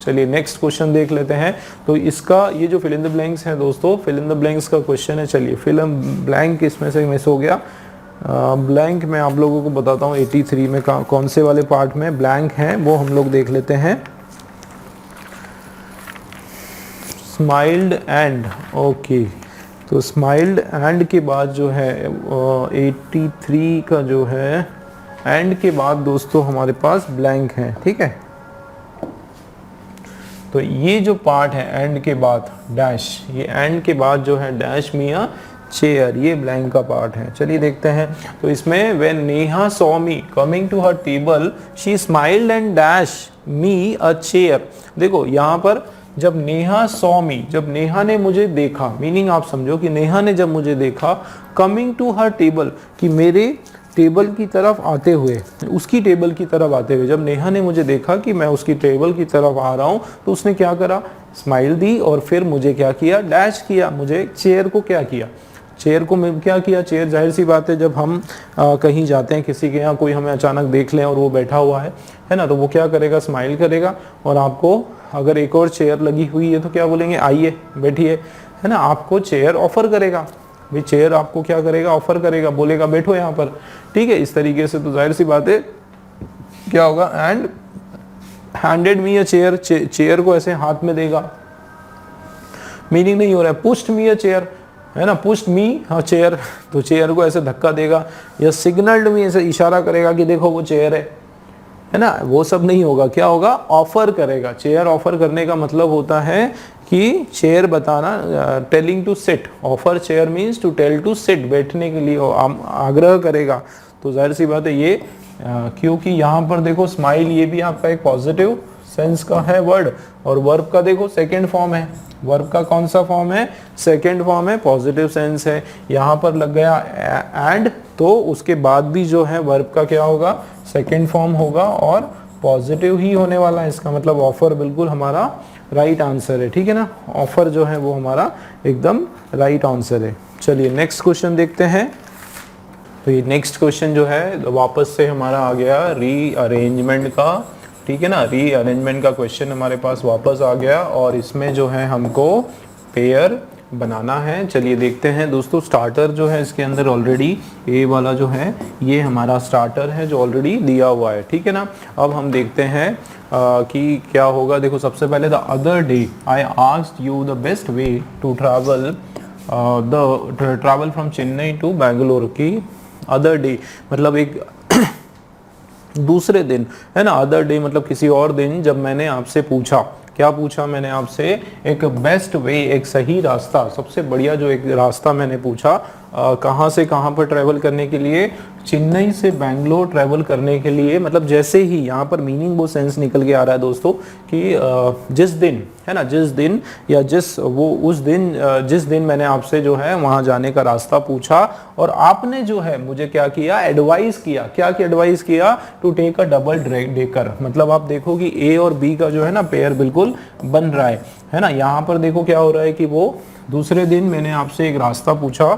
चलिए next question देख लेते हैं। तो इसका ये जो फिल इन द ब्लैंक्स है दोस्तों, फिल इन द ब्लैंक्स का क्वेश्चन है। चलिए फिल इन ब्लैंक इसमें से मिस हो गया। ब्लैंक मैं आप लोगों को बताता हूँ 83 में कौन से वाले पार्ट में ब्लैंक हैं वो हम लोग देख लेते हैं। स्माइल्ड एंड, ओके, तो स्माइल्ड एंड के बाद जो है 83 का जो है एंड के बाद दोस्तों हमारे पास ब्लैंक है, ठीक है। तो ये जो पार्ट है एंड के बाद डैश, ये एंड के बाद जो है डैश मिया चेयर, ये ब्लैंक का पार्ट है। चलिए देखते हैं। तो इसमें when Neha saw me coming to her table she smiled and dash me a chair. देखो यहाँ पर जब नेहा सॉ मी, जब नेहा ने मुझे देखा, मीनिंग आप समझो कि नेहा ने जब मुझे देखा, कमिंग टू हर टेबल, कि मेरे टेबल की तरफ आते हुए, उसकी टेबल की तरफ आते हुए, जब नेहा ने मुझे देखा कि मैं उसकी टेबल की तरफ आ रहा हूँ तो उसने क्या करा, स्माइल दी और फिर मुझे क्या किया, डैश किया, मुझे चेयर को क्या किया, चेयर को मैं क्या किया, चेयर जाहिर सी बात है जब हम कहीं जाते हैं किसी के यहाँ, कोई हमें अचानक देख लें और वो बैठा हुआ है ना, तो वो क्या करेगा, स्माइल करेगा और आपको अगर एक और चेयर लगी हुई है तो क्या बोलेंगे, आइए बैठिए, है ना, आपको चेयर ऑफर करेगा, भाई चेयर आपको क्या करेगा, ऑफर करेगा, बोलेगा बैठो यहाँ पर, ठीक है। इस तरीके से तो जाहिर सी बात है क्या होगा, and handed me a chair, chair को ऐसे हाथ में देगा, मीनिंग नहीं हो रहा है, पुश्ड मी अ चेयर, है ना, पुश्ड मी हाँ चेयर, तो चेयर को ऐसे धक्का देगा, या सिग्नल्ड मी, ऐसे इशारा करेगा कि देखो वो चेयर है ना, वो सब नहीं होगा, क्या होगा, ऑफर करेगा। चेयर ऑफर करने का मतलब होता है कि चेयर बताना, telling to sit, offer chair means to tell to sit, बैठने के लिए आग्रह करेगा। तो जाहिर सी बात है ये क्योंकि यहाँ पर देखो स्माइल, ये भी आपका एक पॉजिटिव सेंस का है वर्ड, और वर्ब का देखो सेकेंड फॉर्म है, वर्ब का कौन सा फॉर्म है, सेकेंड फॉर्म है, पॉजिटिव सेंस है, यहाँ पर लग गया एंड, तो उसके बाद भी जो है वर्ब का क्या होगा, सेकेंड फॉर्म होगा और पॉजिटिव ही होने वाला है, इसका मतलब ऑफर बिल्कुल हमारा राइट आंसर है, ठीक है ना, ऑफर जो है वो हमारा एकदम राइट आंसर है। चलिए नेक्स्ट क्वेश्चन देखते हैं। तो ये नेक्स्ट क्वेश्चन जो है वापस से हमारा आ गया रीअरेंजमेंट का, ठीक है ना, रीअरेंजमेंट का क्वेश्चन हमारे पास वापस आ गया और इसमें जो है हमको पेयर बनाना है। चलिए देखते हैं दोस्तों। स्टार्टर जो है इसके अंदर ऑलरेडी ए वाला जो है ये हमारा स्टार्टर है जो ऑलरेडी दिया हुआ है, ठीक है ना। अब हम देखते हैं कि क्या होगा। देखो सबसे पहले the other day I asked you the best way to travel from Chennai to Bangalore की अदर डे मतलब एक दूसरे दिन, है ना, अदर डे मतलब किसी और दिन, जब मैंने आपसे पूछा, क्या पूछा मैंने आपसे, एक बेस्ट वे, एक सही रास्ता, सबसे बढ़िया जो एक रास्ता मैंने पूछा कहाँ से कहाँ पर ट्रैवल करने के लिए, चेन्नई से बेंगलोर ट्रैवल करने के लिए। मतलब जैसे ही यहाँ पर मीनिंग वो सेंस निकल के आ रहा है दोस्तों कि जिस दिन, है ना, जिस दिन या जिस दिन मैंने आपसे जो है वहाँ जाने का रास्ता पूछा और आपने जो है मुझे क्या किया, एडवाइस किया, क्या एडवाइस किया, to take a double decker. मतलब आप देखो कि ए और बी का जो है ना पेयर बिल्कुल बन रहा है ना। यहाँ पर देखो क्या हो रहा है कि वो दूसरे दिन मैंने आपसे एक रास्ता पूछा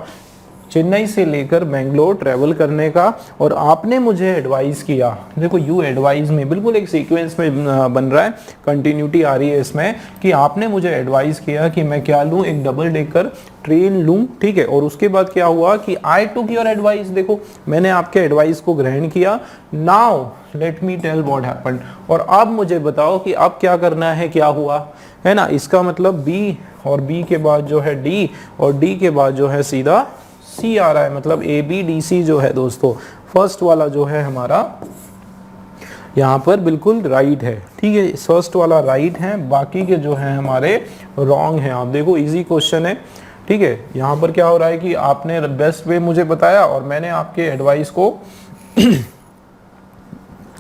चेन्नई से लेकर बेंगलोर ट्रैवल करने का और आपने मुझे एडवाइस किया। देखो यू एडवाइस में बिल्कुल एक सीक्वेंस में बन रहा है, कंटिन्यूटी आ रही है इसमें कि आपने मुझे एडवाइस किया कि मैं क्या लूँ, एक डबल डेकर ट्रेन लूँ, ठीक है। और उसके बाद क्या हुआ कि आई टुक योर एडवाइस, देखो मैंने आपके एडवाइस को ग्रहण किया। Now let me tell what happened, और अब मुझे बताओ कि अब क्या करना है, क्या हुआ, है ना। इसका मतलब बी और बी के बाद जो है डी और डी के बाद जो है सीधा सी आ रहा है। मतलब ए बी डी सी जो है दोस्तों फर्स्ट वाला जो है हमारा यहाँ पर बिल्कुल राइट है, ठीक है। फर्स्ट वाला राइट है, बाकी के जो है हमारे रॉन्ग हैं। आप देखो इजी क्वेश्चन है, ठीक है। यहाँ पर क्या हो रहा है कि आपने बेस्ट वे मुझे बताया और मैंने आपके एडवाइस को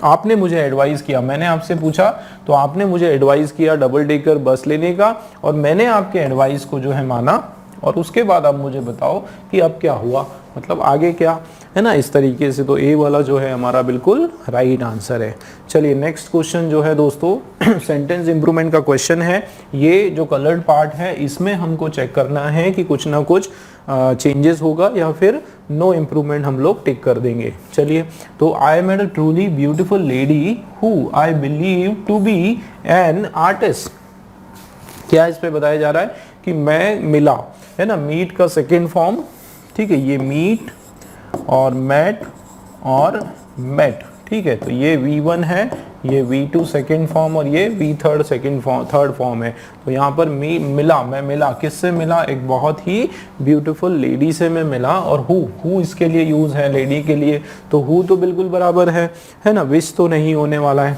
आपने मुझे एडवाइस किया, मैंने आपसे पूछा तो आपने मुझे एडवाइस किया डबल डेकर बस लेने का और मैंने आपके एडवाइस को जो है माना और उसके बाद आप मुझे बताओ कि अब क्या हुआ, मतलब आगे क्या है ना, इस तरीके से। तो ए वाला जो है हमारा बिल्कुल राइट आंसर है। चलिए नेक्स्ट क्वेश्चन जो है दोस्तों सेंटेंस इंप्रूवमेंट का क्वेश्चन है। ये जो कलर्ड पार्ट है इसमें हमको चेक करना है कि कुछ ना कुछ चेंजेस होगा या फिर नो इम्प्रूवमेंट हम लोग टिक कर देंगे। चलिए, तो I met a truly beautiful lady who I believe to be an artist. क्या इस पे बताया जा रहा है कि मैं मिला, है ना, मीट का सेकेंड फॉर्म, ठीक है, ये मीट और मैट और मेट, ठीक है। तो ये V1 है, ये V2 सेकेंड फॉर्म और ये V3 थर्ड फॉर्म है। तो यहाँ पर मिला, मैं मिला, किससे मिला, एक बहुत ही ब्यूटीफुल लेडी से मैं मिला। और हु इसके लिए यूज है, लेडी के लिए, तो हु तो बिल्कुल बराबर है ना, विच तो नहीं होने वाला है,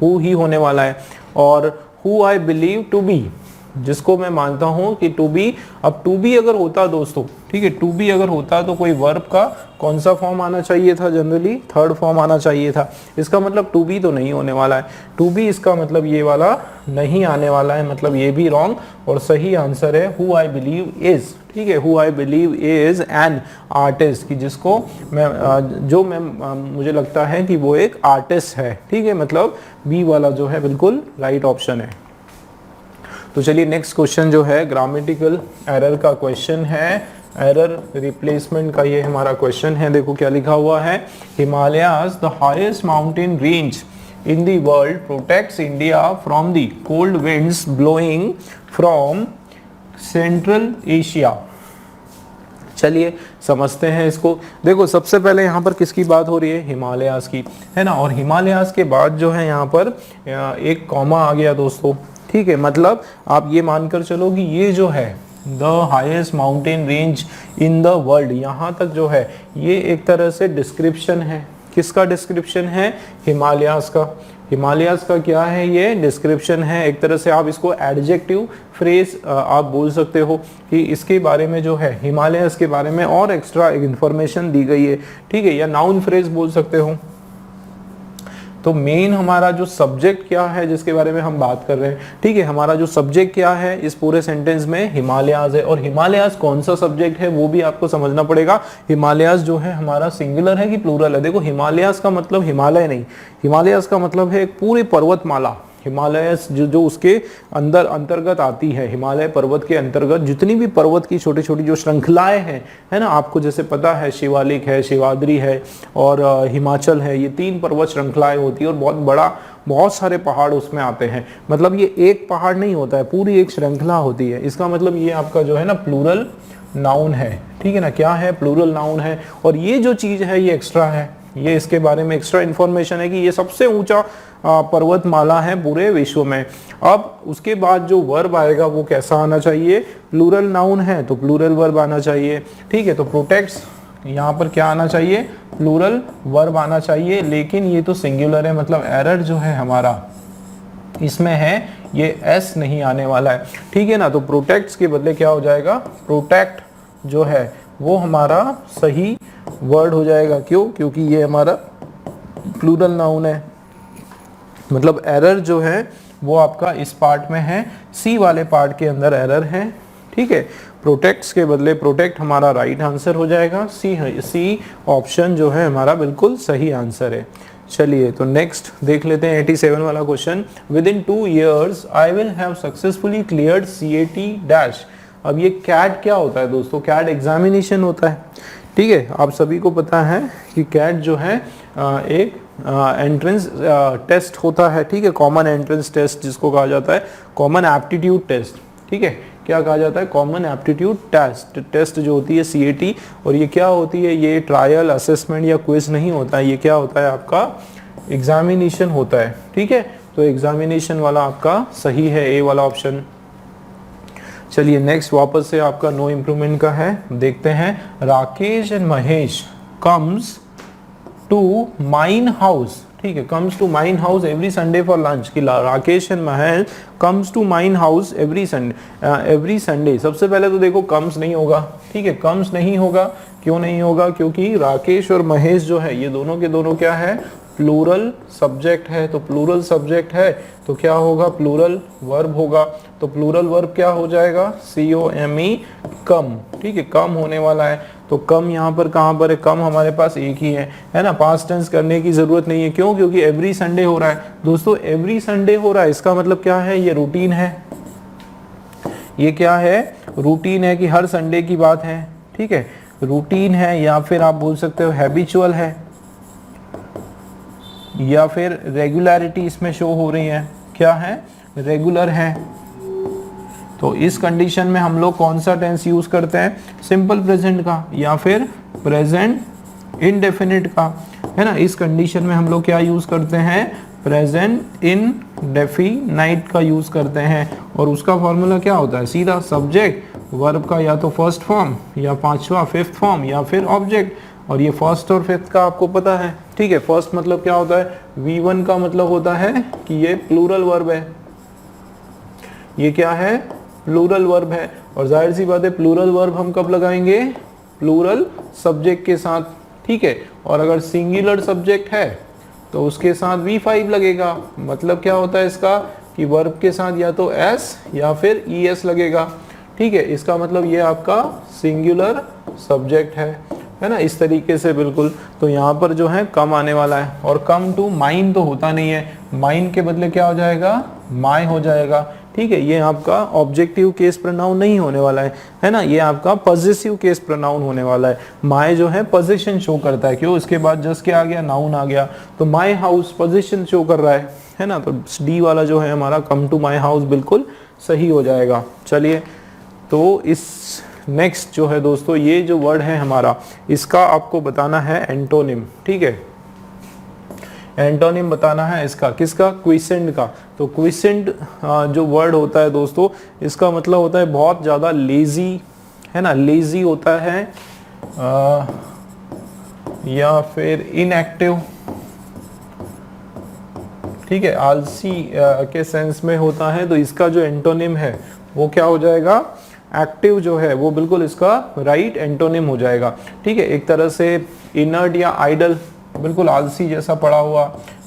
हु ही होने वाला है। और who I believe to be, जिसको मैं मानता हूं कि टू बी, अब टू बी अगर होता दोस्तों, ठीक है, टू बी अगर होता तो कोई वर्ब का कौन सा फॉर्म आना चाहिए था, जनरली थर्ड फॉर्म आना चाहिए था। इसका मतलब टू बी तो नहीं होने वाला है, टू बी इसका मतलब ये वाला नहीं आने वाला है, मतलब ये भी रॉन्ग। और सही आंसर है हु आई बिलीव इज, ठीक है, who I believe is an artist, कि जिसको मुझे लगता है कि वो एक आर्टिस्ट है, ठीक है, मतलब बी वाला जो है बिल्कुल राइट ऑप्शन है। तो चलिए नेक्स्ट क्वेश्चन जो है ग्रामेटिकल एरर का क्वेश्चन है, एरर रिप्लेसमेंट का ये हमारा क्वेश्चन है। देखो क्या लिखा हुआ है, Himalayas the highest mountain range in the world protects India from the cold winds blowing from central Asia. चलिए समझते हैं इसको। देखो सबसे पहले यहाँ पर किसकी बात हो रही है, हिमालयाज की, है ना, और हिमालयाज के बाद जो है यहाँ पर एक कॉमा आ गया दोस्तों, ठीक है, मतलब आप ये मानकर चलो कि ये जो है the highest mountain range in the world, यहाँ तक जो है ये एक तरह से डिस्क्रिप्शन है। किसका डिस्क्रिप्शन है, हिमालयाज का। हिमालयाज का क्या है, ये डिस्क्रिप्शन है। एक तरह से आप इसको एडजेक्टिव फ्रेज आप बोल सकते हो कि इसके बारे में जो है हिमालयाज के बारे में और एक्स्ट्रा इंफॉर्मेशन दी गई है, ठीक है, या नाउन फ्रेज बोल सकते हो। तो मेन हमारा जो सब्जेक्ट क्या है जिसके बारे में हम बात कर रहे हैं, ठीक है, हमारा जो सब्जेक्ट क्या है इस पूरे सेंटेंस में, हिमालयाज है। और हिमालयाज कौन सा सब्जेक्ट है वो भी आपको समझना पड़ेगा। हिमालयाज जो है हमारा सिंगुलर है कि प्लूरल है। देखो हिमालयाज का मतलब हिमालय नहीं, हिमालयाज का मतलब है एक पूरी पर्वतमाला। हिमालयस जो उसके अंदर अंतर्गत आती है, हिमालय पर्वत के अंतर्गत जितनी भी पर्वत की छोटी छोटी जो श्रृंखलाएं हैं, है ना, आपको जैसे पता है शिवालिक है, शिवाद्री है और हिमाचल है, ये 3 पर्वत श्रृंखलाएं होती है और बहुत सारे पहाड़ उसमें आते हैं। मतलब ये एक पहाड़ नहीं होता है, पूरी एक श्रृंखला होती है। इसका मतलब ये आपका जो है ना प्लूरल नाउन है, ठीक है ना, क्या है, प्लूरल नाउन है। और ये जो चीज है ये एक्स्ट्रा है, ये इसके बारे में एक्स्ट्रा इंफॉर्मेशन है कि ये सबसे ऊंचा पर्वतमाला है पूरे विश्व में। अब उसके बाद जो वर्ब आएगा वो कैसा आना चाहिए, प्लूरल नाउन है तो प्लूरल वर्ब आना चाहिए, ठीक है। तो प्रोटेक्ट्स यहाँ पर क्या आना चाहिए, प्लूरल वर्ब आना चाहिए, लेकिन ये तो सिंगुलर है, मतलब एरर जो है हमारा इसमें है ये एस नहीं आने वाला है, ठीक है ना। तो प्रोटेक्ट्स के बदले क्या हो जाएगा, प्रोटेक्ट जो है वो हमारा सही वर्ड हो जाएगा। क्यों, क्योंकि ये हमारा प्लूरल नाउन है। मतलब एरर जो है वो आपका इस पार्ट में है, सी वाले पार्ट के अंदर एरर है, ठीक है। प्रोटेक्ट्स के बदले प्रोटेक्ट हमारा राइट आंसर हो जाएगा, सी ऑप्शन जो है हमारा बिल्कुल सही आंसर है। चलिए तो नेक्स्ट देख लेते हैं 87 वाला question. With in 2 years I will have successfully cleared CAT dash. अब ये कैट क्या होता है दोस्तों, कैट एग्जामिनेशन होता है, ठीक है। आप सभी को पता है कि कैट जो है एक एंट्रेंस टेस्ट होता है, ठीक है, कॉमन एंट्रेंस टेस्ट जिसको कहा जाता है कॉमन एप्टीट्यूड टेस्ट, ठीक है, क्या कहा जाता है, कॉमन एप्टीट्यूड टेस्ट जो होती है CAT। और ये क्या होती है, ये ट्रायल असेसमेंट या क्विज नहीं होता है, ये क्या होता है आपका एग्जामिनेशन होता है, ठीक है। तो एग्जामिनेशन वाला आपका सही है, ए वाला ऑप्शन। चलिए नेक्स्ट वापस से आपका नो इम्प्रूवमेंट का है, देखते हैं। Rakesh and Mahesh comes to mine house, ठीक है, comes to mine house every Sunday for lunch. कि Rakesh and Mahesh comes to mine house every Sunday. सबसे पहले तो देखो कम्स नहीं होगा, ठीक है, कम्स नहीं होगा। क्यों नहीं होगा, क्योंकि राकेश और महेश जो है ये दोनों के दोनों क्या है, प्लूरल सब्जेक्ट है, तो प्लूरल सब्जेक्ट है तो क्या होगा, प्लूरल वर्ब होगा। तो प्लूरल वर्ब क्या हो जाएगा, COME, कम। ठीक है, कम होने वाला है। तो कम यहाँ पर कहाँ पर है, कम हमारे पास एक ही है ना। पास्ट टेंस करने की जरूरत नहीं है, क्यों, क्योंकि एवरी संडे हो रहा है दोस्तों। एवरी संडे हो रहा है, इसका मतलब क्या है, ये रूटीन है। ये क्या है, रूटीन है कि हर संडे की बात है। ठीक है, रूटीन है, या फिर आप बोल सकते हो हैबिचुअल है, या फिर रेगुलरिटी इसमें शो हो रही है। क्या है, रेगुलर है। तो इस कंडीशन में हम लोग कौन सा टेंस यूज करते हैं, सिंपल प्रेजेंट का, या फिर प्रेजेंट इंडेफिनिट का, है ना। इस कंडीशन में हम लोग क्या यूज करते हैं, प्रेजेंट इंडेफिनाइट का यूज करते हैं। और उसका फॉर्मूला क्या होता है, सीधा सब्जेक्ट वर्ब का या तो फर्स्ट फॉर्म, या पांचवा फिफ्थ फॉर्म, या फिर ऑब्जेक्ट। और ये फर्स्ट और फिफ्थ का आपको पता है। ठीक है, फर्स्ट मतलब क्या होता है, V1 का मतलब होता है कि ये प्लूरल वर्ब है। ये क्या है, प्लूरल वर्ब है। और जाहिर सी बात है, प्लूरल वर्ब हम कब लगाएंगे, प्लूरल सब्जेक्ट के साथ। ठीक है, और अगर सिंगुलर सब्जेक्ट है तो उसके साथ V5 लगेगा। मतलब क्या होता है इसका, कि वर्ब के साथ या तो S या फिर ES लगेगा। ठीक है, इसका मतलब ये आपका सिंगुलर सब्जेक्ट है ना, इस तरीके से बिल्कुल। तो यहाँ पर जो है कम आने वाला है। और कम टू माइन तो होता नहीं है, माइन के बदले क्या हो जाएगा, माय हो जाएगा। ठीक है, ये आपका ऑब्जेक्टिव केस प्रोनाउन नहीं होने वाला है ना, ये आपका पॉजिटिव केस प्रोनाउन होने वाला है। माय जो है पोजीशन शो करता है, क्यों, इसके बाद जस्ट क्या आ गया, नाउन आ गया। तो माय हाउस पोजीशन शो कर रहा है ना। तो डी वाला जो है हमारा, कम टू माय हाउस, बिल्कुल सही हो जाएगा। चलिए, तो इस नेक्स्ट जो है दोस्तों, ये जो वर्ड है हमारा, इसका आपको बताना है एंटोनिम। ठीक है, एंटोनिम बताना है इसका, किसका, क्विसेंट का। तो क्विसेंट जो वर्ड होता है दोस्तों, इसका मतलब होता है बहुत ज़्यादा लेजी, है ना, लेजी होता है, या फिर इनएक्टिव। ठीक है, आलसी के सेंस में होता है। तो इसका जो एंटोनिम है वो क्या हो जाएगा, एक्टिव जो है वो बिल्कुल इसका राइट एंटोनिम हो जाएगा। ठीक है, एक तरह से इनर्ट या आइडल, बिल्कुल आलसी जैसा पड़ा हुआ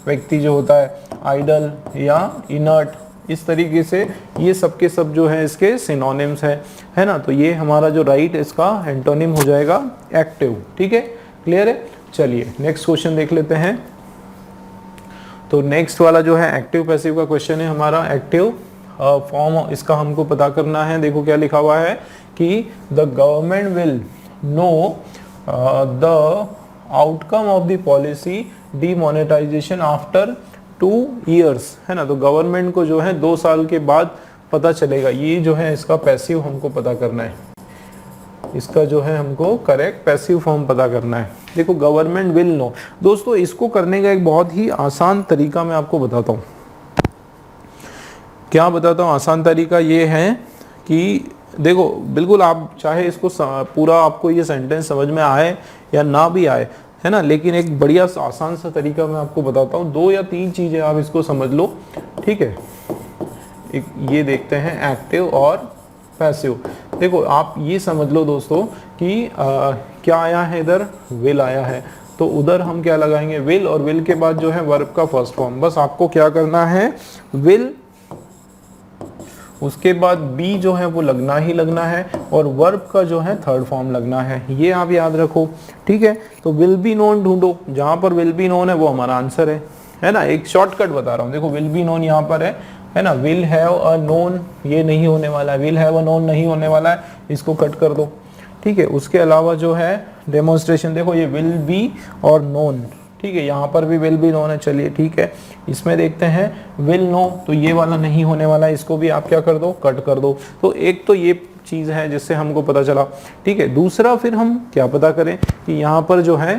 व्यक्ति जो होता है, आइडल या इनर्ट, इस तरीके से ये सब के सब जो है इसके सिनोनिम्स है ना। तो ये हमारा जो राइट इसका एंटोनिम हो जाएगा एक्टिव। ठीक है, क्लियर है। चलिए नेक्स्ट क्वेश्चन देख लेते हैं। तो नेक्स्ट वाला जो है एक्टिव पैसिव का क्वेश्चन है हमारा। एक्टिव फॉर्म इसका हमको पता करना है। देखो क्या लिखा हुआ है कि the government will know the outcome of the policy demonetisation after 2 years, है ना। तो गवर्नमेंट को जो है 2 साल के बाद पता चलेगा। ये जो है इसका पैसिव हमको पता करना है, इसका जो है हमको करेक्ट पैसिव फॉर्म पता करना है। देखो गवर्नमेंट विल नो, दोस्तों इसको करने का एक बहुत ही आसान तरीका मैं आपको बताता हूँ। क्या बताता हूँ, आसान तरीका ये है कि देखो बिल्कुल आप चाहे इसको पूरा आपको ये सेंटेंस समझ में आए या ना भी आए, है ना, लेकिन एक बढ़िया आसान सा तरीका मैं आपको बताता हूँ। 2 या 3 चीजें आप इसको समझ लो। ठीक है, एक ये देखते हैं एक्टिव और पैसिव। देखो आप ये समझ लो दोस्तों कि क्या आया है, इधर विल आया है, तो उधर हम क्या लगाएंगे, विल, और विल के बाद जो है वर्ब का फर्स्ट फॉर्म। बस आपको क्या करना है, विल, उसके बाद बी जो है वो लगना ही लगना है, और वर्ब का जो है थर्ड फॉर्म लगना है। ये आप याद रखो। ठीक है, तो विल बी नोन ढूंढो, जहां पर विल बी नोन है वो हमारा आंसर है ना। एक शॉर्टकट बता रहा हूँ, देखो विल बी नोन यहाँ पर है ना। विल हैव अ नोन, ये नहीं होने वाला है, विल हैव अ नोन नहीं होने वाला है, इसको कट कर दो। ठीक है, उसके अलावा जो है डेमोन्स्ट्रेशन, देखो ये विल बी और नोन, ठीक है, यहाँ पर भी विल बी नोन है। चलिए ठीक है, इसमें देखते हैं विल नो, तो ये वाला नहीं होने वाला है, इसको भी आप क्या कर दो, कट कर दो। तो एक तो ये चीज है जिससे हमको पता चला। ठीक है, दूसरा फिर हम क्या पता करें कि यहाँ पर जो है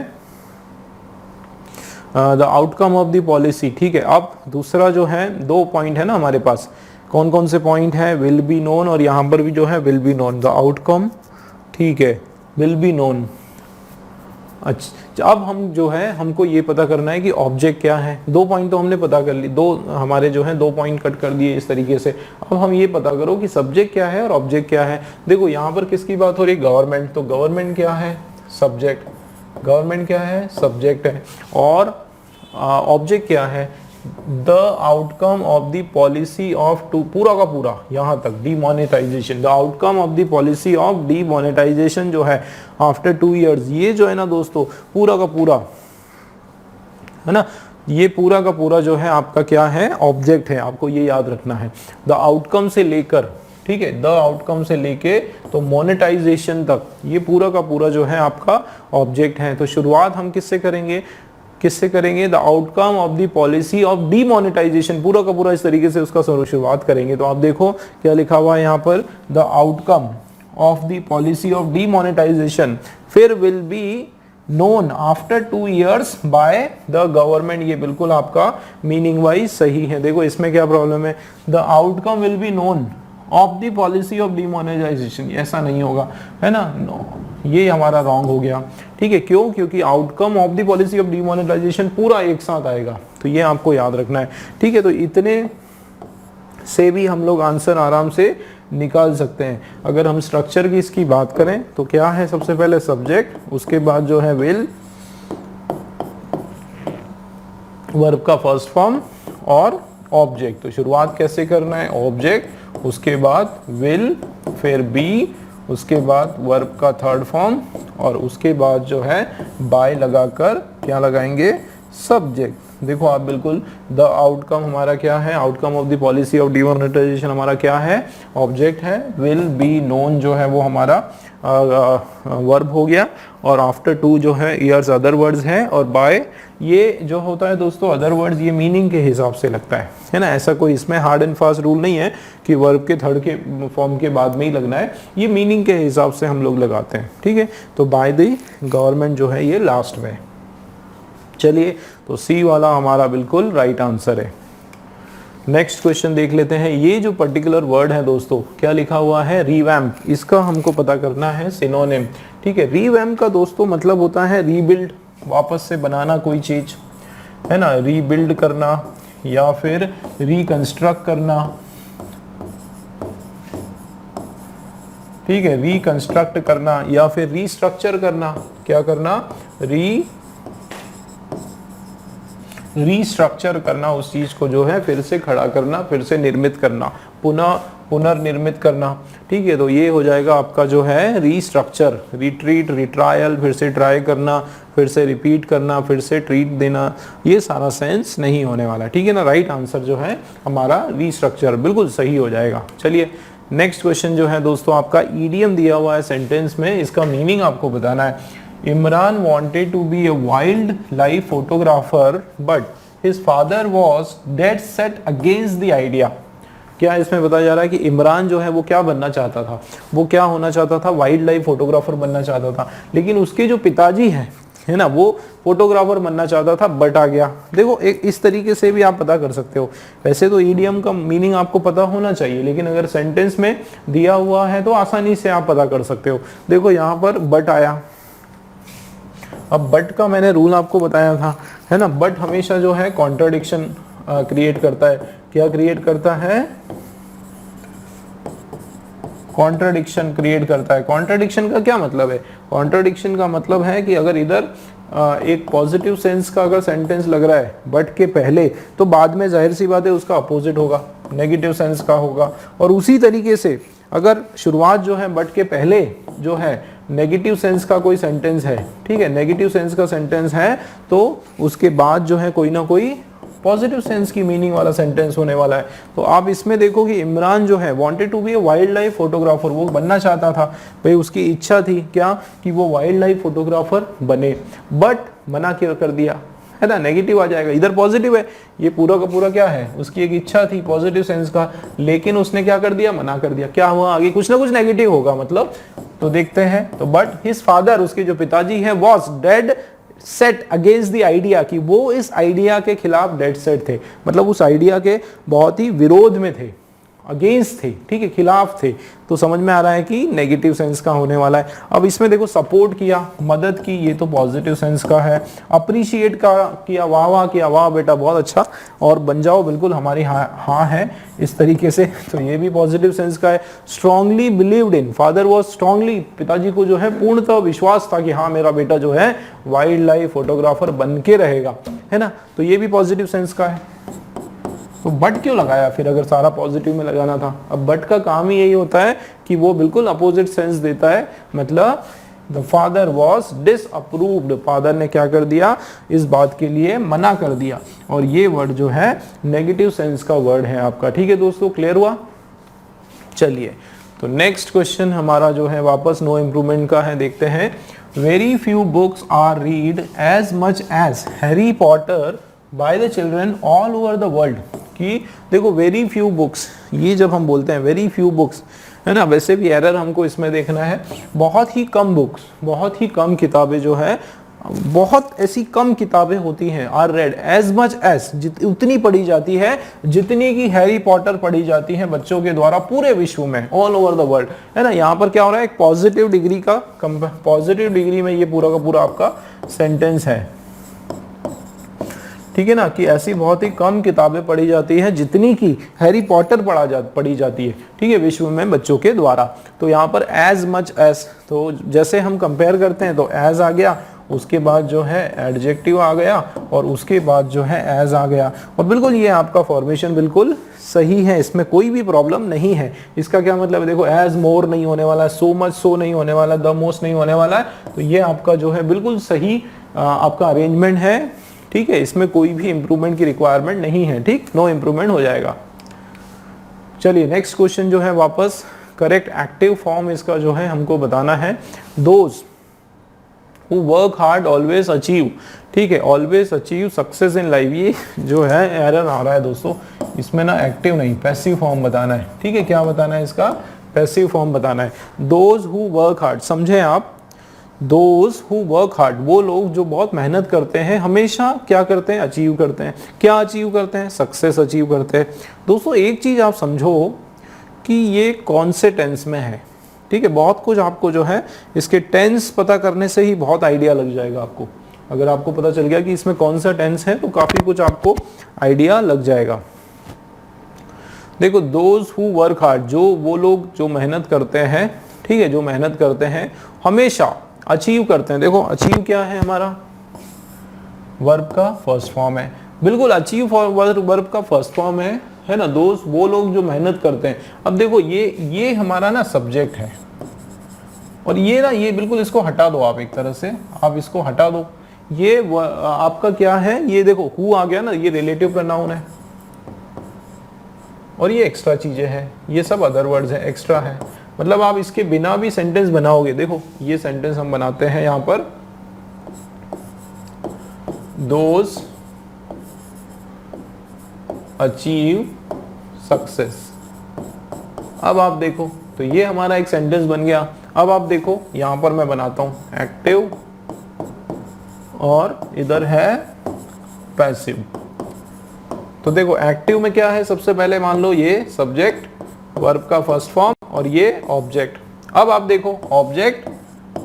the outcome of the policy. ठीक है, अब दूसरा जो है 2 पॉइंट है ना हमारे पास, कौन कौन से पॉइंट है, विल बी नोन, और यहाँ पर भी जो है will be known, the outcome, ठीक है, विल बी नोन। अच्छा, अब हम जो है हमको ये पता करना है कि ऑब्जेक्ट क्या है। 2 पॉइंट तो हमने पता कर ली, 2 हमारे जो है 2 पॉइंट कट कर दिए इस तरीके से। अब हम ये पता करो कि सब्जेक्ट क्या है और ऑब्जेक्ट क्या है। देखो यहाँ पर किसकी बात हो रही है, गवर्नमेंट, तो गवर्नमेंट क्या है, सब्जेक्ट, गवर्नमेंट क्या है, सब्जेक्ट है, और ऑब्जेक्ट क्या है, the outcome of the policy of to, पूरा का पूरा यहाँ तक demonetisation, the outcome of the policy of demonetisation जो है आफ्टर 2 years, ये जो है ना दोस्तों पूरा का पूरा है ना, ये पूरा का पूरा जो है आपका क्या है, ऑब्जेक्ट है, आपको ये याद रखना है। द आउटकम से लेकर, ठीक है, द आउटकम से लेके तो मोनेटाइजेशन तक ये पूरा का पूरा जो है आपका ऑब्जेक्ट है। तो शुरुआत हम किससे करेंगे, the outcome of the policy of demonetisation, पूरा का पूरा इस तरीके से उसका शुरुआत करेंगे। तो आप देखो क्या लिखा हुआ है यहाँ पर, the outcome of the policy of demonetization फिर will be known after 2 years by the government. ये बिल्कुल आपका मीनिंग वाइज सही है। देखो इसमें क्या प्रॉब्लम है, the outcome will be known of the policy of demonetisation, ऐसा नहीं होगा, है ना, ये हमारा रॉन्ग हो गया। ठीक है, क्यों, क्योंकि outcome of the policy of demonetisation पूरा एक साथ आएगा, तो ये आपको याद रखना है। ठीक है, तो इतने से भी हम लोग आंसर आराम से निकाल सकते हैं। अगर हम स्ट्रक्चर की इसकी बात करें तो क्या है, सबसे पहले सब्जेक्ट, उसके बाद जो है विल, वर्ब का फर्स्ट फॉर्म और ऑब्जेक्ट। तो शुरुआत कैसे करना है, ऑब्जेक्ट, उसके बाद विल, फिर बी, उसके बाद वर्ब का थर्ड फॉर्म और उसके बाद जो है बाय लगाकर क्या लगाएंगे, सब्जेक्ट। देखो आप बिल्कुल, द आउटकम हमारा क्या है, outcome of the policy of demonetisation हमारा क्या है, ऑब्जेक्ट है। विल बी नोन जो है वो हमारा वर्ब हो गया, और आफ्टर 2 जो है ईयर्स अदर वर्ड्स है, और बाय ये जो होता है दोस्तों अदर वर्ड्स, ये मीनिंग के हिसाब से लगता है ना, ऐसा कोई इसमें हार्ड एंड फास्ट रूल नहीं है कि वर्ब के थर्ड के फॉर्म के बाद में ही लगना है, ये मीनिंग के हिसाब से हम लोग लगाते हैं। ठीक है, तो बाय द गवर्नमेंट जो है ये लास्ट में। चलिए, तो सी वाला हमारा बिल्कुल राइट आंसर है। नेक्स्ट क्वेश्चन देख लेते हैं। ये जो पर्टिकुलर वर्ड है दोस्तों, क्या लिखा हुआ है, रिवैम्प, इसका हमको पता करना है सिनोनिम। ठीक है, रिवैम्प का दोस्तों मतलब होता है रीबिल्ड, वापस से बनाना कोई चीज, है ना, रीबिल्ड करना या फिर रिकंस्ट्रक्ट करना। ठीक है, रिकंस्ट्रक्ट करना या फिर रीस्ट्रक्चर करना, क्या करना, रीस्ट्रक्चर करना, उस चीज को जो है फिर से खड़ा करना, फिर से निर्मित करना, पुनर्निर्मित करना। ठीक है, तो ये हो जाएगा आपका जो है रीस्ट्रक्चर, रिट्रीट, रिट्रायल, फिर से ट्राई करना, फिर से रिपीट करना, फिर से ट्रीट देना, ये सारा सेंस नहीं होने वाला। ठीक है ना, राइट आंसर जो है हमारा रीस्ट्रक्चर बिल्कुल सही हो जाएगा। चलिए नेक्स्ट क्वेश्चन जो है दोस्तों आपका ईडियम दिया हुआ है सेंटेंस में, इसका मीनिंग आपको बताना है। Imran wanted to be a wildlife photographer but his father was dead set against the idea। क्या इसमें बताया जा रहा है कि इमरान जो है वो क्या बनना चाहता था, वो क्या होना चाहता था, वाइल्ड लाइफ फोटोग्राफर बनना चाहता था, लेकिन उसके जो पिताजी हैं, है ना, वो फोटोग्राफर बनना चाहता था बट आ गया। देखो एक इस तरीके से भी आप पता कर सकते हो। वैसे तो ईडियम का मीनिंग आपको पता होना चाहिए, लेकिन अगर सेंटेंस में दिया हुआ है तो आसानी से आप पता कर सकते हो। देखो यहाँ पर बट आया, अब बट का मैंने रूल आपको बताया था, है ना, बट हमेशा जो है कॉन्ट्राडिक्शन क्रिएट करता है। क्या क्रिएट करता है, कॉन्ट्राडिक्शन क्रिएट करता है। कॉन्ट्राडिक्शन का क्या मतलब है, कॉन्ट्राडिक्शन का मतलब है कि अगर इधर एक पॉजिटिव सेंस का अगर सेंटेंस लग रहा है बट के पहले, तो बाद में जाहिर सी बात है उसका अपोजिट होगा, नेगेटिव सेंस का होगा। और उसी तरीके से अगर शुरुआत जो है बट के पहले जो है नेगेटिव सेंस का कोई सेंटेंस है, ठीक है, नेगेटिव सेंस का सेंटेंस है, तो उसके बाद जो है कोई ना कोई पॉजिटिव सेंस की मीनिंग वाला सेंटेंस होने वाला है। तो आप इसमें देखो कि इमरान जो है wanted to be a wildlife photographer, वो बनना चाहता था, भाई उसकी इच्छा थी क्या कि वो वाइल्ड लाइफ फोटोग्राफर बने, बट मना क्यों कर दिया, है ना, नेगेटिव आ जाएगा। इधर पॉजिटिव है, ये पूरा का पूरा क्या है, उसकी एक इच्छा थी पॉजिटिव सेंस का, लेकिन उसने क्या कर दिया, मना कर दिया। क्या हुआ, आगे कुछ ना कुछ नेगेटिव होगा मतलब। तो देखते हैं, तो बट हिज फादर, उसके जो पिताजी हैं, was dead set against the idea, कि वो इस आइडिया के खिलाफ डेड सेट थे, मतलब उस आइडिया के बहुत ही विरोध में थे। अगेंस्ट थे, ठीक है, खिलाफ थे, तो समझ में आ रहा है कि नेगेटिव सेंस का होने वाला है। अब इसमें देखो सपोर्ट किया, मदद की, ये तो पॉजिटिव सेंस का है। अप्रिशिएट का किया, वाह वाह किया, वाह बेटा बहुत अच्छा, और बन जाओ बिल्कुल हमारी हाँ है, इस तरीके से, तो ये भी पॉजिटिव सेंस का है। Strongly believed in, father was strongly, पिताजी को जो है पूर्णतः विश्वास था कि हाँ मेरा बेटा जो है वाइल्ड लाइफ फोटोग्राफर बन के रहेगा, है ना, तो ये भी पॉजिटिव सेंस का है। तो बट क्यों लगाया फिर अगर सारा पॉजिटिव में लगाना था? अब बट का काम ही यही होता है कि वो बिल्कुल अपोजिट सेंस देता है, मतलब the father was disapproved, father ने क्या कर दिया, इस बात के लिए मना कर दिया, और ये वर्ड जो है नेगेटिव सेंस का वर्ड है आपका। ठीक है दोस्तों, क्लियर हुआ? चलिए तो नेक्स्ट क्वेश्चन हमारा जो है वापस नो इम्प्रूवमेंट का है, देखते हैं। Very few books are read as much as Harry Potter by the children all over the world. कि देखो वेरी फ्यू बुक्स, ये जब हम बोलते हैं वेरी फ्यू बुक्स, है ना, वैसे भी एरर हमको इसमें देखना है, बहुत ही कम बुक्स, बहुत ही कम किताबें जो है, बहुत ऐसी कम किताबें होती हैं, are read as much as, उतनी पढ़ी जाती है जितनी की हैरी पॉटर पढ़ी जाती है बच्चों के द्वारा पूरे विश्व में, ऑल ओवर द वर्ल्ड, है ना। यहाँ पर क्या हो रहा है, एक पॉजिटिव डिग्री का, पॉजिटिव डिग्री में ये पूरा का पूरा आपका सेंटेंस है, ठीक है ना, कि ऐसी बहुत ही कम किताबें पढ़ी जाती है जितनी की हैरी पॉटर पढ़ी जाती है, ठीक है, विश्व में बच्चों के द्वारा। तो यहाँ पर एज मच एज, तो जैसे हम कंपेयर करते हैं तो एज आ गया, उसके बाद जो है एडजेक्टिव आ गया, और उसके बाद जो है एज आ गया, और बिल्कुल ये आपका फॉर्मेशन बिल्कुल सही है, इसमें कोई भी प्रॉब्लम नहीं है। इसका क्या मतलब है, देखो एज मोर नहीं होने वाला है, सो मच सो नहीं होने वाला, द मोस्ट नहीं होने वाला है, तो ये आपका जो है बिल्कुल सही आपका अरेंजमेंट है, ठीक है, इसमें कोई भी इंप्रूवमेंट की रिक्वायरमेंट नहीं है, ठीक, नो इंप्रूवमेंट हो जाएगा। चलिए नेक्स्ट क्वेश्चन जो है वापस करेक्ट एक्टिव फॉर्म इसका जो है हमको बताना है। Those who work hard always achieve, ठीक है, always achieve success in life, ये जो है एरर आ रहा है दोस्तों, इसमें ना एक्टिव नहीं पैसिव फॉर्म बताना है, ठीक है, क्या बताना है इसका, पैसिव फॉर्म बताना है। दोज हु वर्क हार्ड, समझे आप, दोज हु वर्क हार्ड, वो लोग जो बहुत मेहनत करते हैं, हमेशा क्या करते हैं, अचीव करते हैं। क्या अचीव करते हैं, सक्सेस अचीव करते हैं। दोस्तों एक चीज आप समझो कि ये कौन से टेंस में है, ठीक है, बहुत कुछ आपको जो है इसके टेंस पता करने से ही बहुत आइडिया लग जाएगा आपको। अगर आपको पता चल गया कि इसमें कौन सा टेंस है तो काफी कुछ आपको आइडिया लग जाएगा। देखो दोज हु वर्क हार्ड, जो वो लोग जो मेहनत करते हैं, ठीक है, जो मेहनत करते हैं, हमेशा अचीव करते हैं। देखो अचीव क्या है हमारा, वर्ब का फर्स्ट फॉर्म है, बिल्कुल अचीव वर्ब का फर्स्ट फॉर्म है ना। दोस्त वो लोग जो मेहनत करते हैं। अब देखो ये हमारा ना सब्जेक्ट है, और ये ना ये बिल्कुल इसको हटा दो आप, एक तरह से आप इसको हटा दो, ये आपका क्या है, ये देखो हु आ गया ना, ये रिलेटिव प्रोनाउन है, और ये एक्स्ट्रा चीजें हैं, ये सब अदर वर्ड्स है, एक्स्ट्रा है, मतलब आप इसके बिना भी सेंटेंस बनाओगे। देखो ये सेंटेंस हम बनाते हैं यहां पर, दोज अचीव सक्सेस। अब आप देखो तो ये हमारा एक सेंटेंस बन गया। अब आप देखो यहां पर मैं बनाता हूं एक्टिव, और इधर है पैसिव। तो देखो एक्टिव में क्या है, सबसे पहले मान लो ये सब्जेक्ट, वर्ब का फर्स्ट फॉर्म, और ये ऑब्जेक्ट। अब आप देखो ऑब्जेक्ट,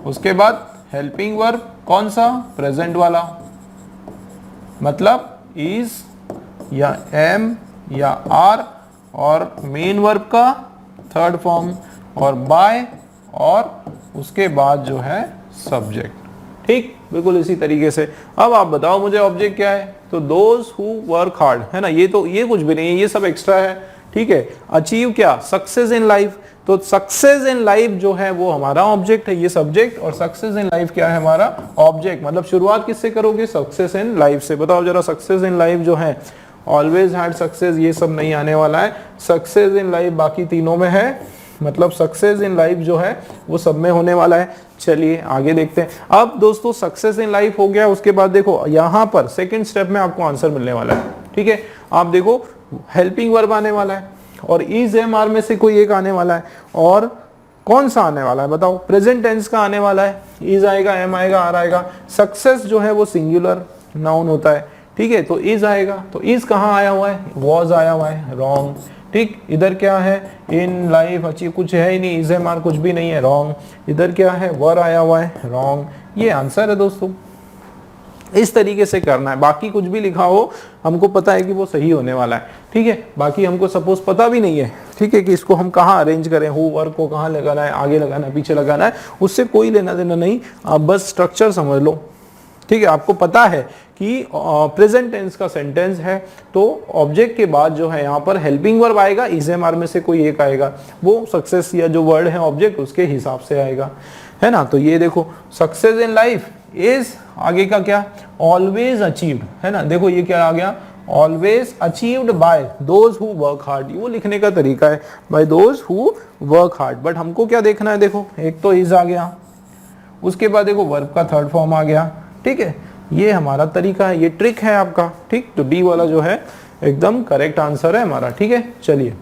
उसके बाद हेल्पिंग वर्ब, कौन सा, प्रेजेंट वाला, मतलब इज या एम या आर, और मेन वर्ब का थर्ड फॉर्म, और बाय, और उसके बाद जो है सब्जेक्ट, ठीक, बिल्कुल इसी तरीके से। अब आप बताओ मुझे ऑब्जेक्ट क्या है, तो दोज हु वर्क हार्ड, है ना, ये तो ये कुछ भी नहीं है, ये सब एक्स्ट्रा है, ठीक है। अचीव क्या, सक्सेस इन लाइफ, तो सक्सेस इन लाइफ जो है वो हमारा ऑब्जेक्ट है, ये सब्जेक्ट, और सक्सेस इन लाइफ क्या है हमारा ऑब्जेक्ट। मतलब शुरुआत किससे करोगे, सक्सेस इन लाइफ से। बताओ जरा, सक्सेस इन लाइफ जो है, ऑलवेज हैड सक्सेस, ये सब नहीं आने वाला है, सक्सेस इन लाइफ बाकी तीनों में है, मतलब सक्सेस इन लाइफ जो है वो सब में होने वाला है। चलिए आगे देखते हैं। अब दोस्तों सक्सेस इन लाइफ हो गया, उसके बाद देखो यहाँ पर सेकंड स्टेप में आपको आंसर मिलने वाला है, ठीक है। आप देखो हेल्पिंग वर्ब आने वाला है, और इज एम आर में से कोई एक आने वाला है, और कौन सा आने वाला है बताओ, प्रेजेंट टेंस का आने वाला है, इज आएगा, एम आएगा, आर आएगा। सक्सेस जो है वो सिंगुलर नाउन होता है, ठीक है, तो इज आएगा, तो इज कहाँ आया हुआ है, वॉज आया हुआ है, रॉन्ग, ठीक, इधर क्या है, इन लाइफ अचीव, कुछ है ही नहीं, इज एम आर कुछ भी नहीं है, रॉन्ग। इधर क्या है, वर आया हुआ है, रॉन्ग। ये आंसर है दोस्तों। इस तरीके से करना है, बाकी कुछ भी लिखा हो हमको पता है कि वो सही होने वाला है, ठीक है। बाकी हमको सपोज पता भी नहीं है, ठीक है, कि इसको हम कहाँ अरेंज करें, हु वर्क को कहाँ लगाना है, आगे लगाना है, पीछे लगाना है, उससे कोई लेना देना नहीं। आप बस स्ट्रक्चर समझ लो, ठीक है। आपको पता है कि प्रेजेंट टेंस का सेंटेंस है तो ऑब्जेक्ट के बाद जो है यहाँ पर हेल्पिंग वर्ब आएगा, इज एम आर में से कोई एक आएगा, वो सक्सेस या जो वर्ड है ऑब्जेक्ट उसके हिसाब से आएगा, है ना। तो ये देखो, सक्सेस इन लाइफ इज, आगे का क्या, ऑलवेज अचीव्ड, है ना। देखो ये क्या आ गया, always achieved by those who work hard. वो लिखने का तरीका है, by those who work hard. But हमको क्या देखना है, देखो एक तो इज आ गया, उसके बाद देखो वर्ब का थर्ड फॉर्म आ गया, ठीक है। ये हमारा तरीका है, ये ट्रिक है आपका, ठीक। तो डी वाला जो है एकदम करेक्ट आंसर है हमारा, ठीक है। चलिए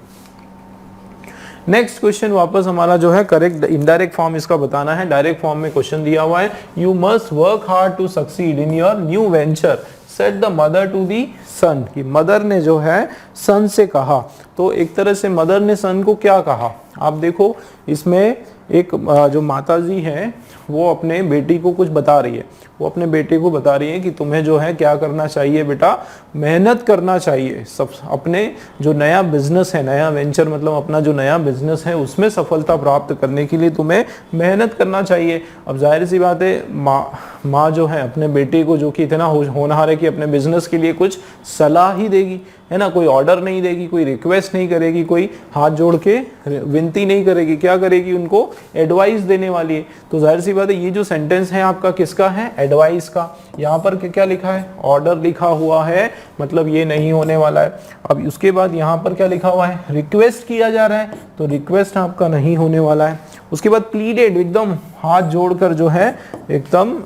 नेक्स्ट क्वेश्चन वापस हमारा जो है करेक्ट इनडायरेक्ट फॉर्म इसका बताना है। डायरेक्ट फॉर्म में क्वेश्चन दिया हुआ है, you must work hard to succeed in your new venture, said the mother to the son. कि मदर ने जो है सन से कहा, तो एक तरह से मदर ने सन को क्या कहा, आप देखो इसमें एक जो माता जी है वो अपने बेटी को कुछ बता रही है, वो अपने बेटे को बता रही है कि तुम्हें जो है क्या करना चाहिए बेटा, मेहनत करना चाहिए, सब अपने जो नया बिजनेस है, नया वेंचर मतलब अपना जो नया बिजनेस है उसमें सफलता प्राप्त करने के लिए तुम्हें मेहनत करना चाहिए। अब जाहिर सी बात है माँ जो है अपने बेटे को, जो कि इतना होनहार है कि अपने बिजनेस के लिए कुछ सलाह ही देगी, है ना, कोई ऑर्डर नहीं देगी, कोई रिक्वेस्ट नहीं करेगी, कोई हाथ जोड़ के विनती नहीं करेगी, क्या करेगी, उनको एडवाइस देने वाली है। तो जाहिर सी बात है ये जो सेंटेंस है आपका किसका है, एडवाइस का। यहाँ पर क्या लिखा है, ऑर्डर लिखा हुआ है, मतलब ये नहीं होने वाला है। अब उसके बाद यहाँ पर क्या लिखा हुआ है, रिक्वेस्ट किया जा रहा है, तो रिक्वेस्ट आपका नहीं होने वाला है। उसके बाद प्लीडेड, एकदम हाथ जोड़कर जो है एकदम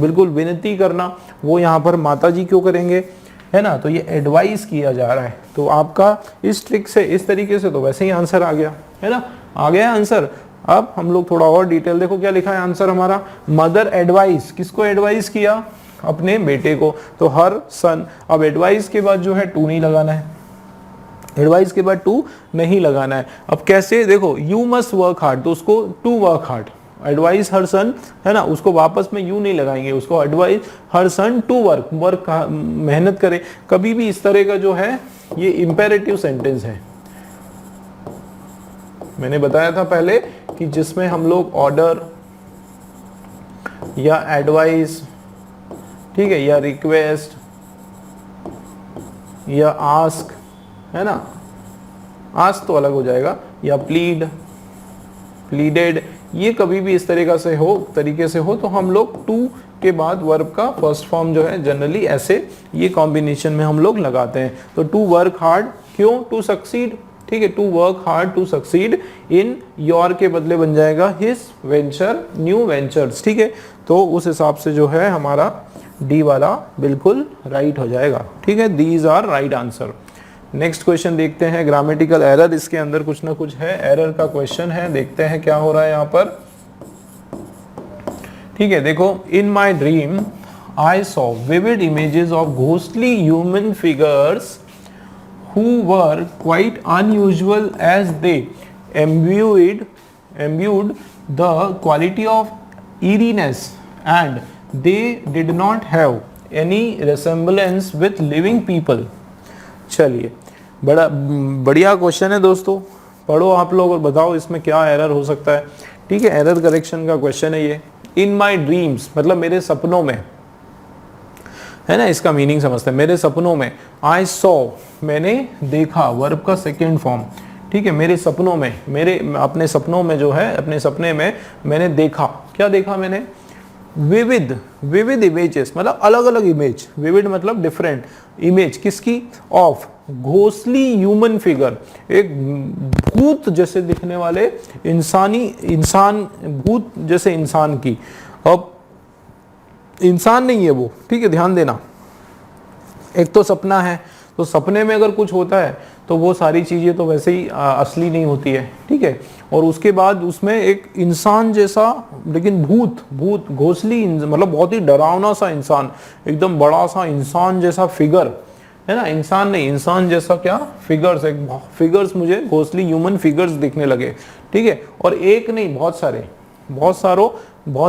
बिल्कुल विनती करना, वो यहाँ पर माता जी क्यों करेंगे, है ना। तो ये एडवाइस किया जा रहा है। तो आपका इस ट्रिक से, इस तरीके से तो वैसे ही आंसर आ गया, है ना, आ गया आंसर। अब हम लोग थोड़ा और डिटेल, देखो क्या लिखा है आंसर हमारा, मदर एडवाइस, किसको एडवाइस किया, अपने बेटे को, तो हर सन। अब एडवाइस के बाद जो है टू नहीं लगाना है, एडवाइस के बाद टू नहीं लगाना है। अब कैसे, देखो यू मस्ट वर्क हार्ड, तो उसको to work hard, advice her son, है ना, उसको वापस में यू नहीं लगाएंगे, उसको advice her son to work, work मेहनत करे। कभी भी इस तरह का जो है ये इंपेरेटिव सेंटेंस है, मैंने बताया था पहले कि जिसमें हम लोग ऑर्डर या एडवाइस, ठीक है, या रिक्वेस्ट या आस्क, है ना, आस्क तो अलग हो जाएगा, या प्लीड, प्लीडेड, ये कभी भी इस तरीके से हो तो हम लोग टू के बाद वर्ब का फर्स्ट फॉर्म जो है जनरली ऐसे ये कॉम्बिनेशन में हम लोग लगाते हैं। तो टू वर्क हार्ड, क्यों, टू सक्सीड, ठीक है, to work hard to succeed in your के बदले बन जाएगा हिज वेंचर, न्यू वेंचर्स, ठीक है। तो उस हिसाब से जो है हमारा डी वाला बिल्कुल राइट हो जाएगा, ठीक है। These are right answer. Next question देखते हैं, ग्रामेटिकल एरर, इसके अंदर कुछ ना कुछ है, एरर का क्वेश्चन है, देखते हैं क्या हो रहा है यहाँ पर, ठीक है। देखो, in my dream I saw vivid images of ghostly human figures who were quite unusual as they imbued the quality of eeriness and they did not have any resemblance with living people। चलिए, बड़ा बढ़िया question है दोस्तों, पढ़ो आप लोग और बताओ इसमें क्या एरर हो सकता है, ठीक है। एरर करेक्शन का क्वेश्चन है ये। इन माई ड्रीम्स मतलब मेरे सपनों में, है ना, इसका मीनिंग समझते हैं। मेरे सपनों में, आई सॉ मैंने देखा, वर्ब का सेकेंड फॉर्म, ठीक है। मेरे सपनों में, मेरे अपने सपनों में जो है, अपने सपने में मैंने देखा, क्या देखा मैंने, विविध, विविध इमेजेस मतलब अलग अलग इमेज, विविड मतलब डिफरेंट इमेज, किसकी, ऑफ घोस्टली ह्यूमन फिगर, एक भूत जैसे दिखने वाले इंसान, भूत जैसे इंसान की। अब इंसान नहीं है वो, ठीक है, ध्यान देना। एक तो सपना है, तो सपने में अगर कुछ होता है तो वो सारी चीजें तो वैसे ही असली नहीं होती है, ठीक है। और उसके बाद उसमें एक इंसान जैसा, लेकिन भूत घोस्टली मतलब बहुत ही डरावना सा इंसान, एकदम बड़ा सा इंसान जैसा फिगर, है ना, इंसान नहीं, इंसान जैसा क्या फिगर्स, एक फिगर्स मुझे घोंसली ह्यूमन फिगर्स दिखने लगे, ठीक है। और एक नहीं, बहुत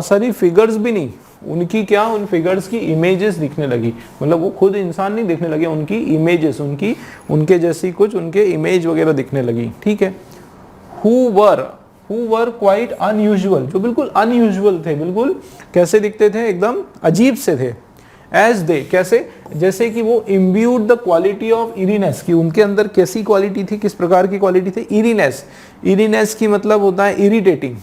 सारी फिगर्स भी नहीं, उनकी क्या, उन फिगर्स की इमेजेस दिखने लगी, मतलब वो खुद इंसान नहीं दिखने लगे, उनकी इमेजेस, उनके जैसी कुछ उनके इमेज वगैरह दिखने लगी, ठीक है। हु वर क्वाइट अनयूजुअल, जो बिल्कुल अनयूजुअल थे, बिल्कुल कैसे दिखते थे, एकदम अजीब से थे। एज दे, कैसे, जैसे कि वो इम्ब्यूड द क्वालिटी ऑफ इरीनेस, की उनके अंदर कैसी क्वालिटी थी, किस प्रकार की क्वालिटी थी, इरीनेस। इरीनेस की मतलब होता है इरिटेटिंग,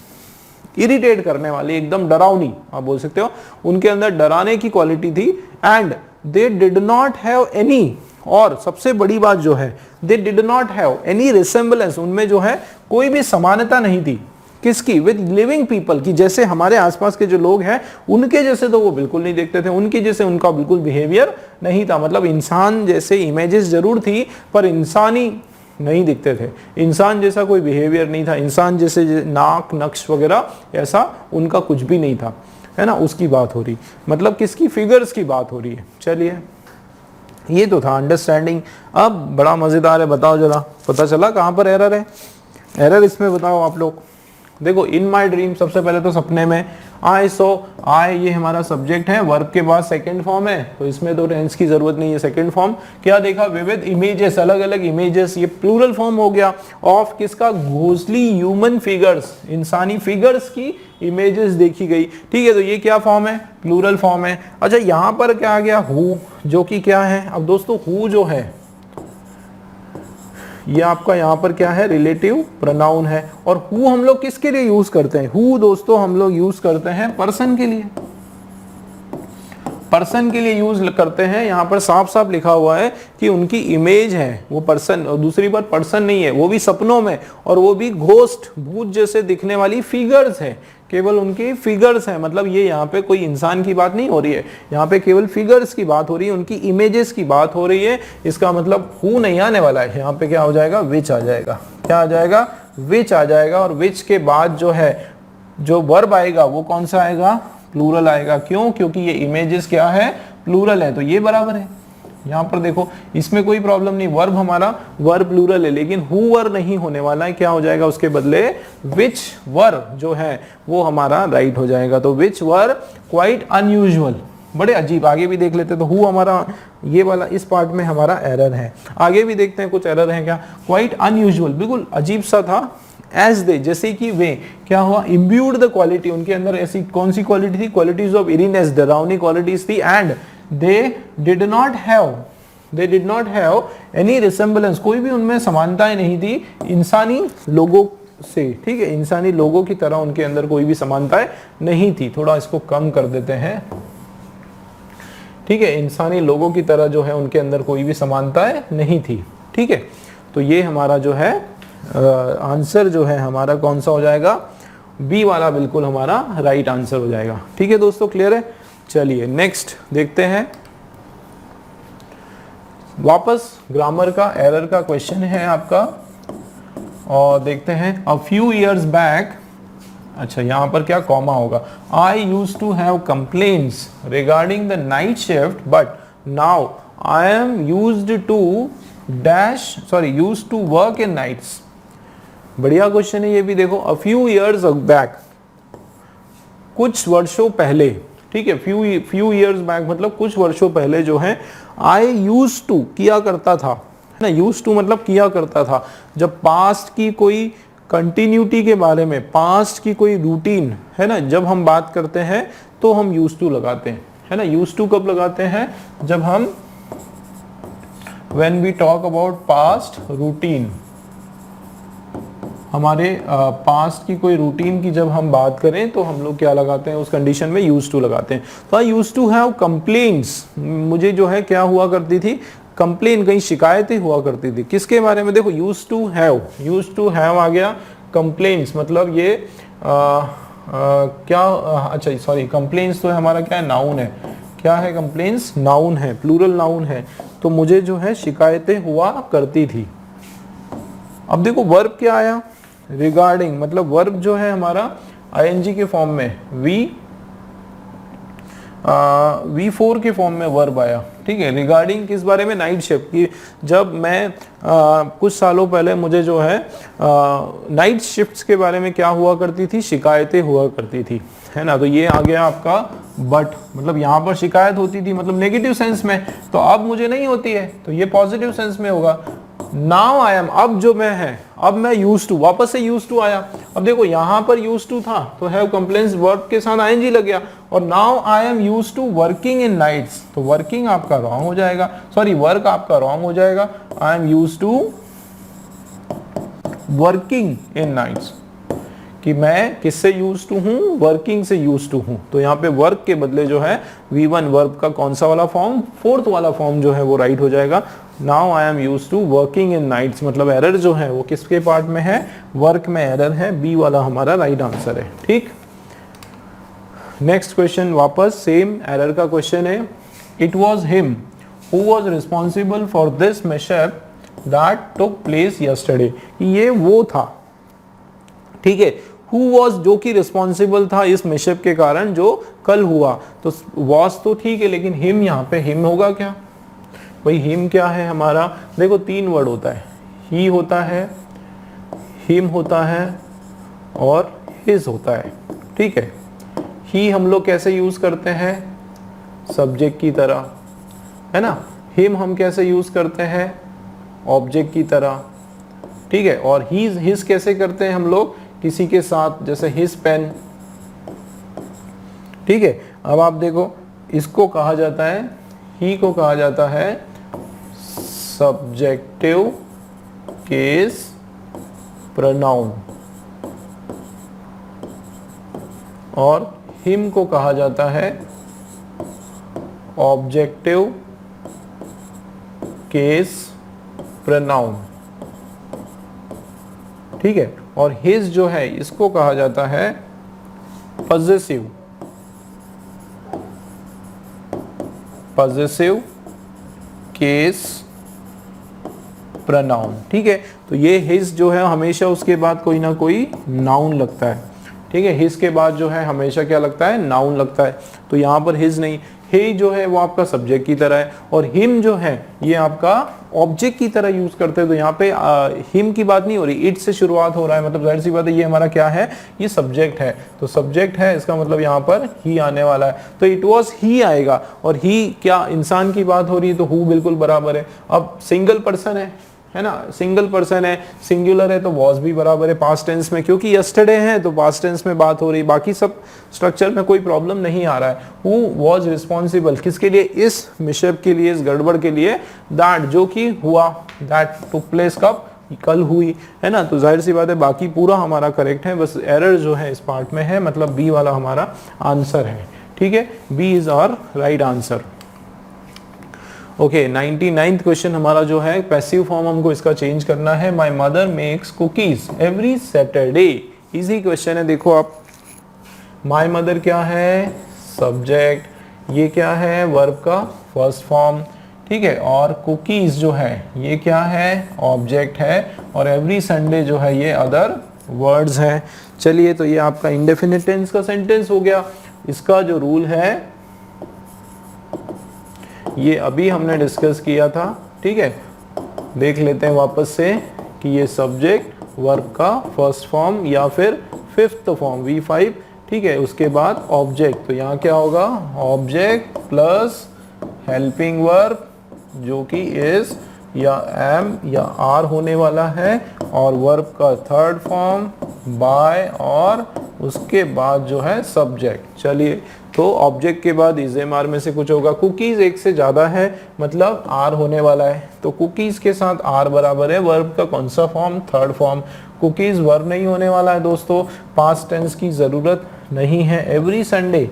इरिटेट करने वाली, एकदम डरावनी आप बोल सकते हो, उनके अंदर डराने की क्वालिटी थी। And they did not have any, और सबसे बड़ी बात जो है, they did not have any resemblance, उनमें जो है कोई भी समानता नहीं थी, किसकी, विद लिविंग पीपल की, जैसे हमारे आसपास के जो लोग हैं उनके जैसे तो वो बिल्कुल नहीं देखते थे, उनके जैसे उनका बिल्कुल बिहेवियर नहीं था, मतलब इंसान जैसे इमेजेस जरूर थी पर इंसानी नहीं दिखते थे, इंसान जैसा कोई बिहेवियर नहीं था, इंसान जैसे नाक नक्श वगैरह ऐसा उनका कुछ भी नहीं था, है ना, उसकी बात हो रही, मतलब किसकी, फिगर्स की बात हो रही है। चलिए ये तो था अंडरस्टैंडिंग। अब बड़ा मजेदार है, बताओ जरा, पता चला कहाँ पर एरर है, एरर इसमें बताओ आप लोग। देखो इन माई ड्रीम, सबसे पहले तो सपने में, आई सो, आई ये हमारा सब्जेक्ट है, वर्ब के बाद सेकंड फॉर्म है, तो इसमें तो टेंस की जरूरत नहीं है, सेकंड फॉर्म। क्या देखा, विविध इमेजेस, अलग अलग इमेजेस, ये प्लूरल फॉर्म हो गया ऑफ किसका, घोंसली ह्यूमन फिगर्स, इंसानी फिगर्स की इमेजेस देखी गई, ठीक है, तो ये क्या फॉर्म है, प्लूरल फॉर्म है। अच्छा यहाँ पर क्या आ गया, हु, जो कि क्या है, अब दोस्तों हु जो है ये आपका यहाँ पर क्या है, रिलेटिव प्रोनाउन है, और हु हम लोग किसके लिए यूज करते हैं, हु दोस्तों हम लोग यूज करते हैं पर्सन के लिए, पर्सन के लिए यूज करते हैं। यहाँ पर साफ साफ लिखा हुआ है कि उनकी इमेज है वो पर्सन, और दूसरी बात पर्सन नहीं है, वो भी सपनों में, और वो भी घोस्ट, भूत जैसे दिखने वाली फिगर्स है, केवल उनकी फिगर्स हैं, मतलब ये यहाँ पे कोई इंसान की बात नहीं हो रही है, यहाँ पे केवल फिगर्स की बात हो रही है, उनकी इमेजेस की बात हो रही है। इसका मतलब हु नहीं आने वाला है, यहाँ पे क्या हो जाएगा, विच आ जाएगा, क्या आ जाएगा, विच आ जाएगा, और विच के बाद जो है जो वर्ब आएगा वो कौन सा आएगा, प्लूरल आएगा। क्यों, क्योंकि ये इमेजेस क्या है, प्लूरल है, तो ये बराबर है। यहाँ पर देखो इसमें कोई प्रॉब्लम नहीं, वर्ब हमारा वर्ब प्लूरल है, लेकिन हु वर नहीं होने वाला है, क्या हो जाएगा उसके बदले, विच वर जो है वो हमारा राइट हो जाएगा। तो विच वर क्वाइट अनयूजुअल, बड़े अजीब। आगे भी देख लेते, तो हु हमारा ये वाला इस पार्ट में हमारा एरर है, आगे भी देखते हैं कुछ एरर है क्या। क्वाइट अनयूजुअल बिल्कुल अजीब सा था। एज दे, जैसे कि वे, क्या हुआ, इम्ब्यूड द क्वालिटी, उनके अंदर ऐसी कौन सी क्वालिटी थी, क्वालिटीज ऑफ इरीनेस, डरावनी क्वालिटीज थी। And they did not have any resemblance, कोई भी उनमें समानताएं नहीं थी इंसानी लोगों से, ठीक है, इंसानी लोगों की तरह उनके अंदर कोई भी समानताएं नहीं थी। थोड़ा इसको कम कर देते हैं, ठीक है, इंसानी लोगों की तरह जो है उनके अंदर कोई भी समानताएं नहीं थी, ठीक है। तो ये हमारा जो है आंसर जो है हमारा कौन सा हो जाएगा, बी वाला बिल्कुल हमारा राइट आंसर हो जाएगा, ठीक है दोस्तों, क्लियर है। चलिए नेक्स्ट देखते हैं, वापस ग्रामर का एरर का क्वेश्चन है आपका, और देखते हैं। अ फ्यू इयर्स बैक, अच्छा यहाँ पर क्या कॉमा होगा, I use to have complains regarding the night shift but now I am used to dash, sorry used to work in nights. बढ़िया क्वेश्चन है ये भी, देखो अ फ्यू इयर्स बैक, कुछ वर्षों पहले, ठीक है, फ्यू इयर्स बैक मतलब कुछ वर्षों पहले जो है, आई यूज टू किया करता था, है ना, यूज टू मतलब किया करता था। जब पास्ट की कोई कंटिन्यूटी के बारे में, पास्ट की कोई रूटीन, है ना, जब हम बात करते हैं तो हम यूज टू लगाते हैं, है ना। यूज टू कब लगाते हैं, जब हम when we talk about past routine, हमारे पास्ट की कोई रूटीन की जब हम बात करें तो हम लोग क्या लगाते हैं, उस कंडीशन में यूज टू लगाते हैं। तो आई यूज टू हैव कंप्लेन्स, मुझे जो है क्या हुआ करती थी, कंप्लेन, कहीं शिकायतें हुआ करती थी, किसके बारे में, देखो यूज टू हैव आ गया, कंप्लेन्स मतलब ये क्या, अच्छा सॉरी, कंप्लेन्स तो हमारा क्या है, नाउन है, क्या है, कंप्लेन्स नाउन है, प्लूरल नाउन है, तो मुझे जो है शिकायतें हुआ करती थी। अब देखो वर्ब क्या आया, रिगार्डिंग, मतलब वर्ब जो है हमारा आईएनजी के फॉर्म में, वी V4 के फॉर्म में वर्ब आया, ठीक है। रिगार्डिंग किस बारे में, नाइट शिफ्ट की। जब मैं कुछ सालों पहले मुझे जो है नाइट शिफ्ट्स के बारे में क्या हुआ करती थी, शिकायतें हुआ करती थी, है ना। तो ये आ गया आपका बट, मतलब यहाँ पर शिकायत होती थी मतलब नेगेटिव सेंस में, तो अब मुझे नहीं होती है, तो ये पॉजिटिव सेंस में होगा। नाउ आई एम, अब जो मैं है, अब मैं यूज टू, वापस से यूज टू आया। अब देखो यहाँ पर यूज टू था तो हैव कंप्लेंट्स वर्ब के साथ आईएनजी लग गया, और now I am use to working in nights, तो वर्किंग आपका रॉन्ग हो जाएगा, सॉरी वर्क आपका रॉन्ग हो जाएगा। I am use to working in nights, कि मैं किससे यूज टू हूं, वर्किंग से यूज टू हूं। तो यहाँ पे वर्क के बदले जो है V1 वर्ब का कौन सा वाला फॉर्म, फोर्थ वाला फॉर्म जो है वो राइट हो जाएगा। Now I am use to working in nights, मतलब एरर जो है वो किसके पार्ट में है, वर्क में एरर है, बी वाला हमारा राइट आंसर है, ठीक। नेक्स्ट क्वेश्चन वापस सेम एरर का क्वेश्चन है। It was him who was responsible for this mishap that took place yesterday, ये वो था, ठीक है। हु वॉज जो कि रिस्पॉन्सिबल था इस मिसहैप के कारण जो कल हुआ, तो वॉज तो ठीक है, लेकिन हिम, यहाँ पे हिम होगा क्या भाई, हिम क्या है हमारा, देखो तीन वर्ड होता है, ही होता है, हिम होता है और हिज होता है, ठीक है। ही हम लोग कैसे यूज करते हैं, सब्जेक्ट की तरह, है ना। हिम हम कैसे यूज करते हैं, ऑब्जेक्ट की तरह, ठीक है। और हिज कैसे करते हैं हम लोग, किसी के साथ, जैसे हिज पेन, ठीक है। अब आप देखो इसको कहा जाता है, ही को कहा जाता है सब्जेक्टिव केस प्रोनाउन, और हिम को कहा जाता है ऑब्जेक्टिव केस प्रोनाउन, ठीक है। और हिज जो है इसको कहा जाता है पॉजेसिव केस प्रोनाउन, ठीक है। तो ये हिज जो है हमेशा उसके बाद कोई ना कोई नाउन लगता है, ठीक है। हिज के बाद जो है हमेशा क्या लगता है, नाउन लगता है। तो यहाँ पर हिज नहीं, हे जो है वो आपका सब्जेक्ट की तरह है, और हिम जो है ये आपका ऑब्जेक्ट की तरह यूज करते हैं। तो यहाँ पे हिम की बात नहीं हो रही, इट से शुरुआत हो रहा है, मतलब जाहिर सी बात है ये हमारा क्या है, ये सब्जेक्ट है। तो सब्जेक्ट है, इसका मतलब यहाँ पर ही आने वाला है, तो इट वॉज ही आएगा। और ही क्या इंसान की बात हो रही है, तो हु बिल्कुल बराबर है। अब सिंगल पर्सन है ना, सिंगल पर्सन है, सिंगुलर है, तो वॉज भी बराबर है पास्ट टेंस में, क्योंकि यस्टरडे है तो पास्ट टेंस में बात हो रही, बाकी सब स्ट्रक्चर में कोई प्रॉब्लम नहीं आ रहा है। हु वॉज रिस्पॉन्सिबल किसके लिए, इस मिसहैप के लिए, इस गड़बड़ के लिए, दैट जो कि हुआ, दैट टुक प्लेस कब, कल हुई, है ना। तो जाहिर सी बात है बाकी पूरा हमारा करेक्ट है, बस एरर जो है इस पार्ट में है, मतलब बी वाला हमारा आंसर है, ठीक है। B is our right answer. Okay, 99th question हमारा जो है पैसिव फॉर्म, हमको इसका चेंज करना है। My mother makes cookies every Saturday, easy question है। देखो आप, माई मदर क्या है, सब्जेक्ट, ये क्या है, वर्ब का फर्स्ट फॉर्म, ठीक है। और कुकीज जो है ये क्या है, ऑब्जेक्ट है, और एवरी संडे जो है ये अदर वर्ड्स हैं। चलिए, तो ये आपका इंडेफिनिट टेंस का सेंटेंस हो गया। इसका जो रूल है ये अभी हमने डिस्कस किया था, ठीक है। देख लेते हैं वापस से कि ये सब्जेक्ट वर्ब का फर्स्ट फॉर्म या फिर फिफ्थ फॉर्म V5, ठीक है। उसके बाद ऑब्जेक्ट, तो यहाँ क्या होगा, ऑब्जेक्ट प्लस हेल्पिंग वर्ब जो कि इज या एम या आर होने वाला है, और वर्ब का थर्ड फॉर्म बाय, और उसके बाद जो है सब्जेक्ट। चलिए, तो ऑब्जेक्ट के बाद इज एम आर में से कुछ होगा। कुकीज एक से ज्यादा है, मतलब आर होने वाला है, तो कुकीज के साथ आर बराबर है वर्ब का कौन सा form, third form. Cookies verb नहीं होने वाला है दोस्तों, पास्ट टेंस की जरूरत नहीं है। एवरी संडे,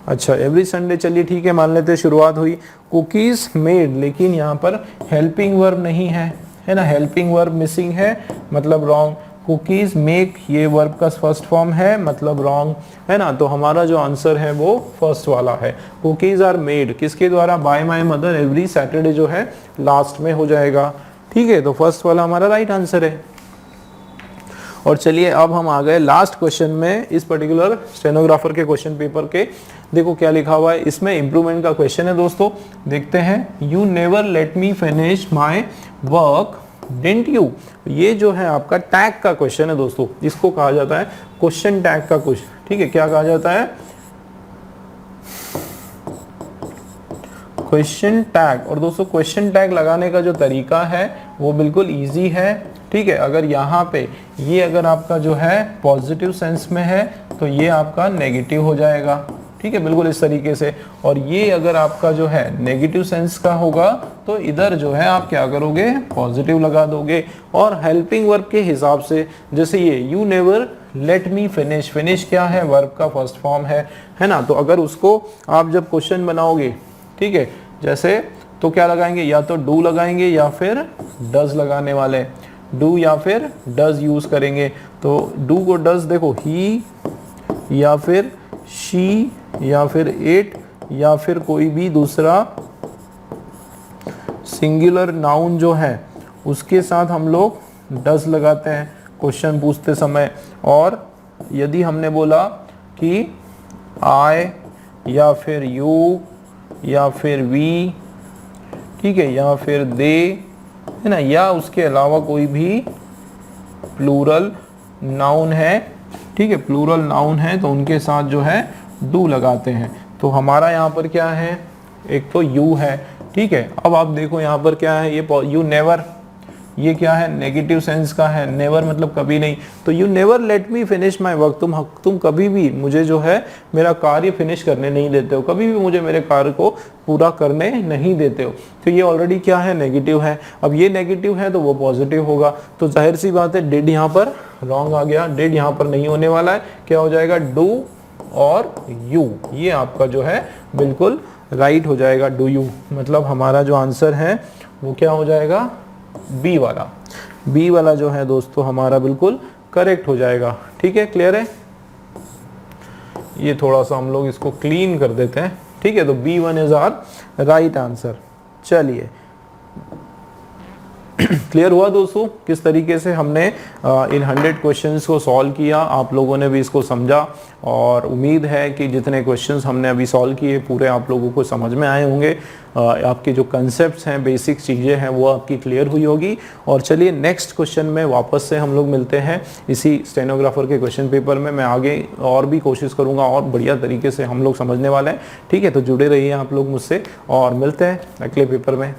अच्छा एवरी संडे, चलिए ठीक है, मान लेते हैं शुरुआत हुई कुकीज मेड, लेकिन यहाँ पर हेल्पिंग वर्ब नहीं है, है ना, हेल्पिंग वर्ब मिसिंग है, मतलब रॉन्ग। कुकीज मेक ये वर्ब का फर्स्ट फॉर्म है, मतलब रॉन्ग, है ना। तो हमारा जो आंसर है वो फर्स्ट वाला है। कुकीज आर मेड किसके द्वारा, by my mother every Saturday जो है लास्ट में हो जाएगा, ठीक है। तो फर्स्ट वाला हमारा राइट आंसर है। और चलिए अब हम आ गए लास्ट क्वेश्चन में इस पर्टिकुलर स्टेनोग्राफर के क्वेश्चन पेपर के। देखो क्या लिखा हुआ है इसमें, इंप्रूवमेंट का क्वेश्चन है दोस्तों। देखते हैं, you never let me finish my work didn't you. ये जो है आपका टैग का क्वेश्चन है दोस्तों, इसको कहा जाता है क्वेश्चन टैग का क्वेश्चन। ठीक है, क्या कहा जाता है, क्वेश्चन टैग। और दोस्तों क्वेश्चन टैग लगाने का जो तरीका है वो बिल्कुल इजी है। ठीक है, अगर यहाँ पे ये अगर आपका जो है पॉजिटिव सेंस में है तो ये आपका नेगेटिव हो जाएगा। ठीक है, बिल्कुल इस तरीके से। और ये अगर आपका जो है नेगेटिव सेंस का होगा तो इधर जो है आप क्या करोगे, पॉजिटिव लगा दोगे। और हेल्पिंग वर्ब के हिसाब से जैसे ये you never let me finish, finish क्या है, वर्ब का फर्स्ट फॉर्म है ना। तो अगर उसको आप जब क्वेश्चन बनाओगे, ठीक है, जैसे तो क्या लगाएंगे, या तो डू लगाएंगे या फिर डज लगाने वाले, डू या फिर डज यूज करेंगे। तो डू को डज देखो, ही या फिर शी या फिर इट या फिर कोई भी दूसरा सिंगुलर नाउन जो है उसके साथ हम लोग डज लगाते हैं क्वेश्चन पूछते समय। और यदि हमने बोला कि आई या फिर यू या फिर वी, ठीक है, या फिर दे, है ना, या उसके अलावा कोई भी प्लूरल नाउन है, ठीक है, प्लूरल नाउन है तो उनके साथ जो है डू लगाते हैं। तो हमारा यहाँ पर क्या है, एक तो यू है। ठीक है, अब आप देखो यहाँ पर क्या है, ये यू नेवर, ये क्या है, नेगेटिव सेंस का है। नेवर मतलब कभी नहीं। तो you never let me finish my work, तुम कभी भी मुझे जो है मेरा कार्य फिनिश करने नहीं देते हो, कभी भी मुझे मेरे कार्य को पूरा करने नहीं देते हो। तो ये ऑलरेडी क्या है, नेगेटिव है। अब ये नेगेटिव है तो वो पॉजिटिव होगा। तो जाहिर सी बात है डिड यहाँ पर रॉन्ग आ गया, डिड यहाँ पर नहीं होने वाला है। क्या हो जाएगा, डू और यू, ये आपका जो है बिल्कुल राइट हो जाएगा। डू यू मतलब हमारा जो आंसर है वो क्या हो जाएगा, बी वाला। बी वाला जो है दोस्तों हमारा बिल्कुल करेक्ट हो जाएगा। ठीक है, क्लियर है। ये थोड़ा सा हम लोग इसको क्लीन कर देते हैं। ठीक है, तो B1 is our right answer. चलिए क्लियर हुआ दोस्तों किस तरीके से हमने इन 100 क्वेश्चंस को सॉल्व किया। आप लोगों ने भी इसको समझा और उम्मीद है कि जितने क्वेश्चंस हमने अभी सॉल्व किए पूरे आप लोगों को समझ में आए होंगे। आपके जो कंसेप्ट्स हैं, बेसिक चीज़ें हैं, वो आपकी क्लियर हुई होगी। और चलिए नेक्स्ट क्वेश्चन में वापस से हम लोग मिलते हैं इसी स्टेनोग्राफर के क्वेश्चन पेपर में। मैं आगे और भी कोशिश करूँगा और बढ़िया तरीके से हम लोग समझने वाले हैं। ठीक है, तो जुड़े रहिए आप लोग मुझसे और मिलते हैं अगले पेपर में।